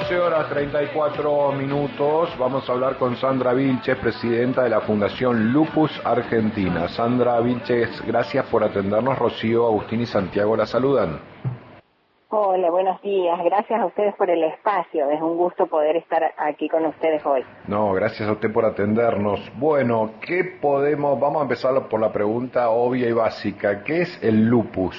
12:34. Vamos a hablar con Sandra Vilches, presidenta de la Fundación Lupus Argentina. Sandra Vilches, gracias por atendernos. Rocío, Agustín y Santiago la saludan. Hola, buenos días. Gracias a ustedes por el espacio. Es un gusto poder estar aquí con ustedes hoy. No, gracias a usted por atendernos. Bueno, vamos a empezar por la pregunta obvia y básica. ¿Qué es el lupus?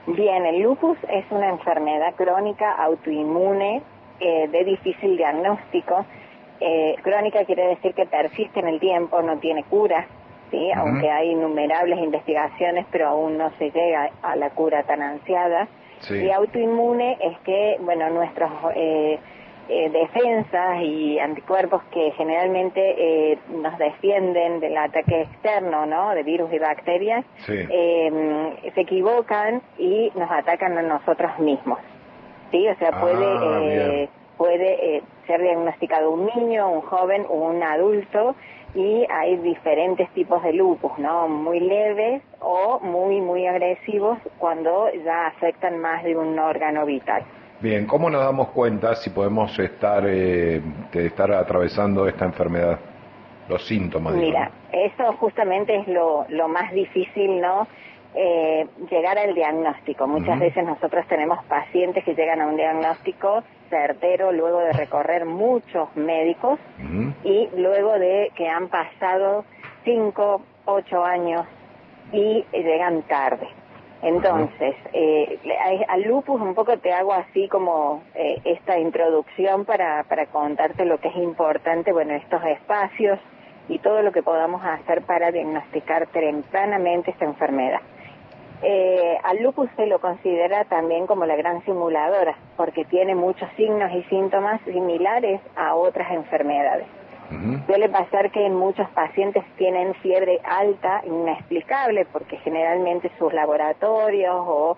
Bien, el lupus es una enfermedad crónica autoinmune de difícil diagnóstico. Crónica quiere decir que persiste en el tiempo, no tiene cura, ¿sí? Aunque hay innumerables investigaciones, pero aún no se llega a la cura tan ansiada. Sí. Y autoinmune es que, bueno, nuestros defensas y anticuerpos que generalmente nos defienden del ataque externo, ¿no?, de virus y bacterias, sí, se equivocan y nos atacan a nosotros mismos, ¿sí? O sea, puede ser diagnosticado un niño, un joven o un adulto, y hay diferentes tipos de lupus, ¿no?, muy leves o muy agresivos cuando ya afectan más de un órgano vital. Bien, ¿cómo nos damos cuenta si podemos estar atravesando esta enfermedad? Los síntomas. Mira, eso justamente es lo más difícil, ¿no? Llegar al diagnóstico. Muchas veces nosotros tenemos pacientes que llegan a un diagnóstico certero luego de recorrer muchos médicos y luego de que han pasado 5, 8 años y llegan tarde. Entonces, al lupus un poco te hago así como esta introducción para contarte lo que es importante, bueno, estos espacios y todo lo que podamos hacer para diagnosticar tempranamente esta enfermedad. Al lupus se lo considera también como la gran simuladora, porque tiene muchos signos y síntomas similares a otras enfermedades. Suele pasar que en muchos pacientes tienen fiebre alta, inexplicable, porque generalmente sus laboratorios o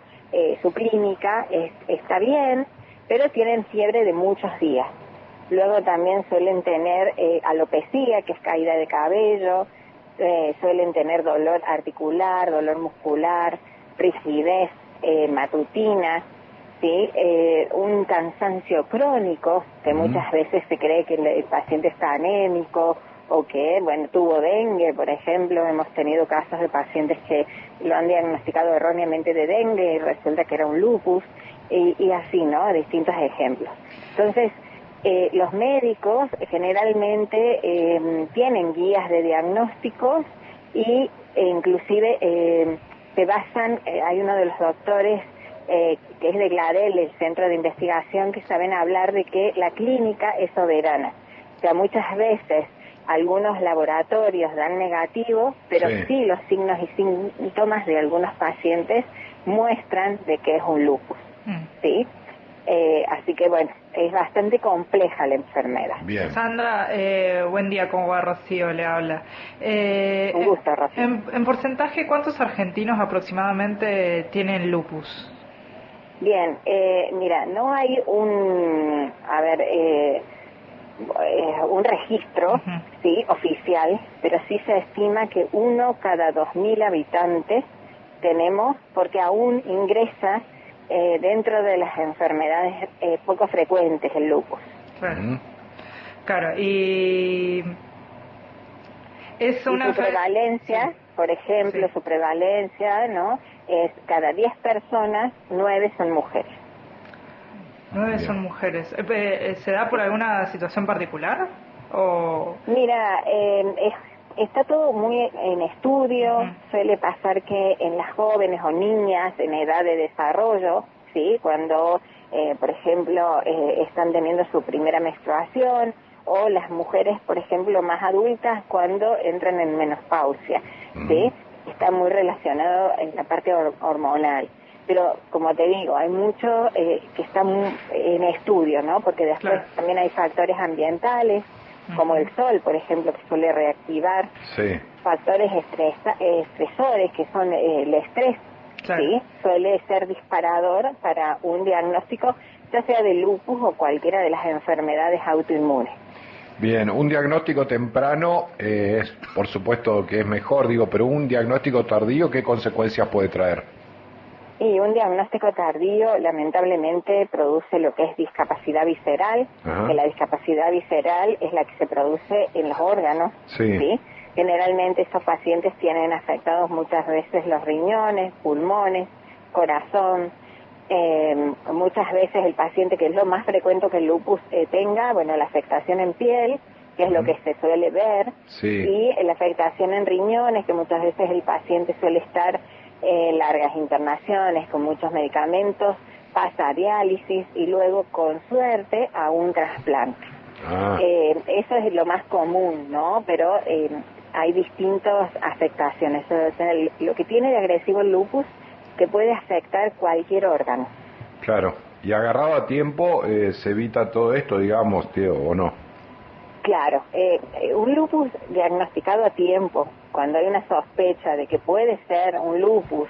su clínica está bien, pero tienen fiebre de muchos días. Luego también suelen tener alopecia, que es caída de cabello, suelen tener dolor articular, dolor muscular, rigidez matutina, ¿sí? Un cansancio crónico, que muchas veces se cree que el paciente está anémico o que, bueno, tuvo dengue, por ejemplo. Hemos tenido casos de pacientes que lo han diagnosticado erróneamente de dengue y resulta que era un lupus, y así, ¿no? Distintos ejemplos. Entonces, los médicos generalmente tienen guías de diagnósticos y inclusive se basan, hay uno de los doctores que es de GLADEL, el centro de investigación, que saben hablar de que la clínica es soberana. O sea, muchas veces algunos laboratorios dan negativo, pero sí los signos y síntomas de algunos pacientes muestran de que es un lupus, ¿sí? Así que bueno, es bastante compleja la enfermedad. Bien. Sandra, buen día, ¿cómo va? Rocío le habla. Un gusto, Rocío. En porcentaje, ¿cuántos argentinos aproximadamente tienen lupus? Bien, mira, no hay un registro, sí, oficial, pero sí se estima que 1 cada 2.000 habitantes tenemos, porque aún ingresa dentro de las enfermedades poco frecuentes el lupus. Claro, y es una su prevalencia, por ejemplo, su prevalencia, ¿no?, es cada 10 personas, 9 son mujeres. 9 son mujeres. ¿Se da por alguna situación particular? ¿O? Mira, está todo muy en estudio. Suele pasar que en las jóvenes o niñas en edad de desarrollo, ¿sí?, cuando, por ejemplo, están teniendo su primera menstruación, o las mujeres, por ejemplo, más adultas cuando entran en menopausia, ¿sí? Está muy relacionado en la parte hormonal. Pero, como te digo, hay mucho que está en estudio, ¿no? Porque después también hay factores ambientales, como el sol, por ejemplo, que suele reactivar factores estresores, que son el estrés, ¿sí? Suele ser disparador para un diagnóstico, ya sea de lupus o cualquiera de las enfermedades autoinmunes. Bien, un diagnóstico temprano es, por supuesto que es mejor, pero un diagnóstico tardío, ¿qué consecuencias puede traer? Y un diagnóstico tardío lamentablemente produce lo que es discapacidad visceral, que la discapacidad visceral es la que se produce en los órganos, ¿sí? Generalmente estos pacientes tienen afectados muchas veces los riñones, pulmones, corazón. Muchas veces el paciente, que es lo más frecuente que el lupus tenga, bueno, la afectación en piel, que es lo que se suele ver, y la afectación en riñones, que muchas veces el paciente suele estar largas internaciones con muchos medicamentos, pasa a diálisis y luego, con suerte, a un trasplante. Eso es lo más común, ¿no? Pero hay distintas afectaciones. O sea, lo que tiene de agresivo el lupus, que puede afectar cualquier órgano. Claro, y agarrado a tiempo se evita todo esto, digamos, tío, ¿o no? Claro, un lupus diagnosticado a tiempo, cuando hay una sospecha de que puede ser un lupus,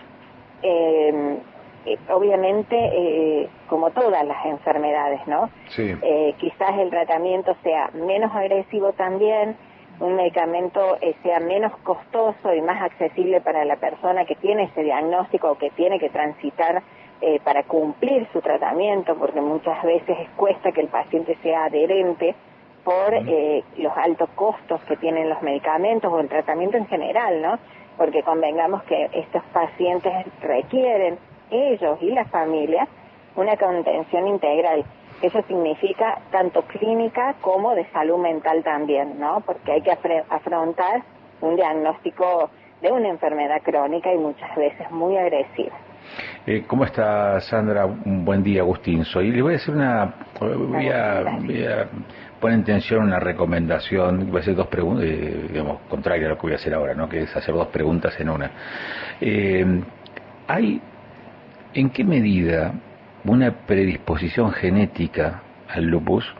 obviamente, como todas las enfermedades, ¿no? Sí. Quizás el tratamiento sea menos agresivo también, un medicamento sea menos costoso y más accesible para la persona que tiene ese diagnóstico o que tiene que transitar para cumplir su tratamiento, porque muchas veces cuesta que el paciente sea adherente por los altos costos que tienen los medicamentos o el tratamiento en general, ¿no? Porque convengamos que estos pacientes requieren, ellos y la familia, una contención integral. Eso significa tanto clínica como de salud mental también, ¿no? Porque hay que afrontar un diagnóstico de una enfermedad crónica y muchas veces muy agresiva. ¿Cómo está, Sandra? Un buen día, Agustín. Le voy a hacer voy a poner en tensión una recomendación. Voy a hacer dos preguntas, digamos, contraria a lo que voy a hacer ahora, ¿no? Que es hacer dos preguntas en una. ¿En qué medida una predisposición genética al lupus?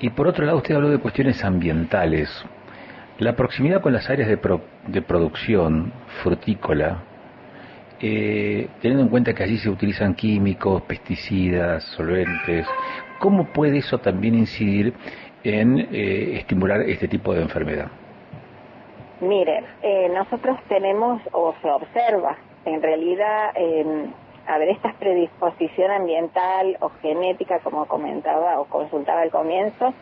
Y por otro lado, usted habló de cuestiones ambientales. La proximidad con las áreas de producción frutícola, teniendo en cuenta que allí se utilizan químicos, pesticidas, solventes, ¿cómo puede eso también incidir en estimular este tipo de enfermedad? Mire, nosotros tenemos, o se observa, en realidad, esta predisposición ambiental o genética, como comentaba o consultaba al comienzo.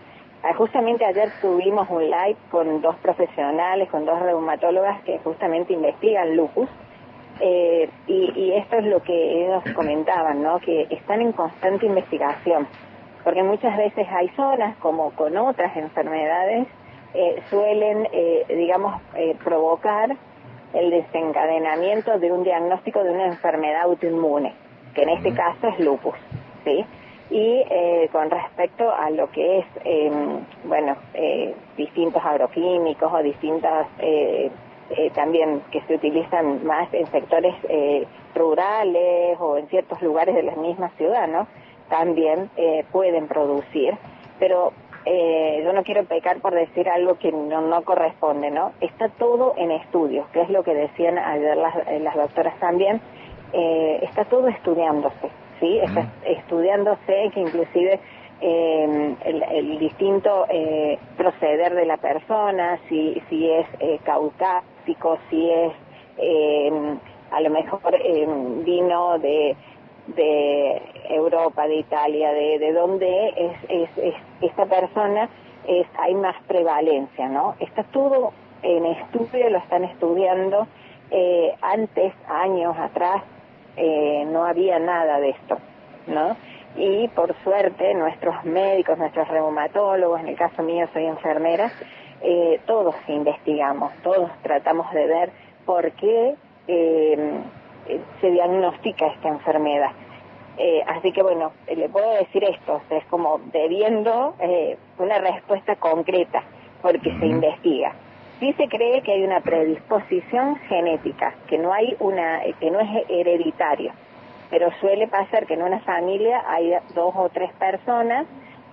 Justamente ayer tuvimos un live con dos profesionales, con dos reumatólogas que justamente investigan lupus. Y esto es lo que ellos comentaban, ¿no? Que están en constante investigación, porque muchas veces hay zonas, como con otras enfermedades, suelen, provocar el desencadenamiento de un diagnóstico de una enfermedad autoinmune, que en este caso es lupus, ¿sí? Y con respecto a lo que es, distintos agroquímicos o distintas también que se utilizan más en sectores rurales o en ciertos lugares de la misma ciudad, ¿no? También pueden producir, pero yo no quiero pecar por decir algo que no corresponde, ¿no? Está todo en estudios, que es lo que decían ayer las doctoras también. Está todo estudiándose, ¿sí? Está estudiándose que inclusive el distinto proceder de la persona, si es caucásico, si es a lo mejor vino de Europa, de Italia, de donde es esta persona, hay más prevalencia, ¿no? Está todo en estudio, lo están estudiando. Antes, años atrás, no había nada de esto, ¿no? Y por suerte nuestros médicos, nuestros reumatólogos, en el caso mío soy enfermera, todos investigamos, todos tratamos de ver por qué se diagnostica esta enfermedad. Así que bueno, le puedo decir esto, es como debiendo una respuesta concreta, porque se investiga. Sí se cree que hay una predisposición genética, que no es hereditario, pero suele pasar que en una familia hay 2 o 3 personas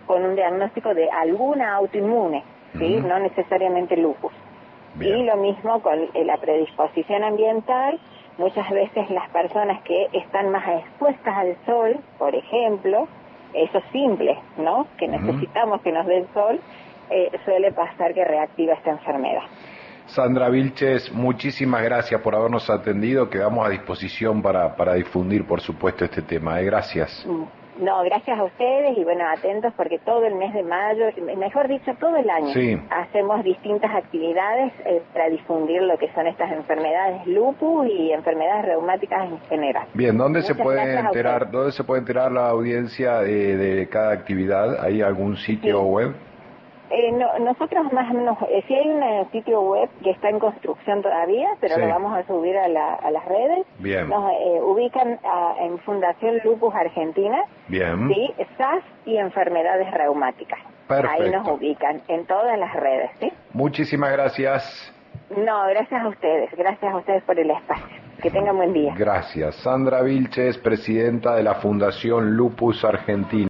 con un diagnóstico de alguna autoinmune, ¿sí? No necesariamente lupus. Bien. Y lo mismo con la predisposición ambiental. Muchas veces las personas que están más expuestas al sol, por ejemplo, eso simple, ¿no? Que necesitamos que nos dé el sol, suele pasar que reactiva esta enfermedad. Sandra Vilches, muchísimas gracias por habernos atendido. Quedamos a disposición para difundir, por supuesto, este tema. Gracias. No, gracias a ustedes y bueno, atentos porque todo el mes de mayo, mejor dicho, todo el año, sí, hacemos distintas actividades para difundir lo que son estas enfermedades lupus y enfermedades reumáticas en general. Bien, ¿dónde se Muchas puede gracias a enterar, ustedes. dónde se puede enterar la audiencia de cada actividad? ¿Hay algún sitio Sí. web? Nosotros más o menos, sí hay un sitio web que está en construcción todavía, pero Sí. lo vamos a subir a las redes. Bien. Nos ubican en Fundación Lupus Argentina, Bien. sí, SAS y enfermedades reumáticas. Perfecto. Ahí nos ubican en todas las redes, ¿sí? Muchísimas gracias. No, gracias a ustedes por el espacio. Que tengan buen día. Gracias. Sandra Vilches, presidenta de la Fundación Lupus Argentina.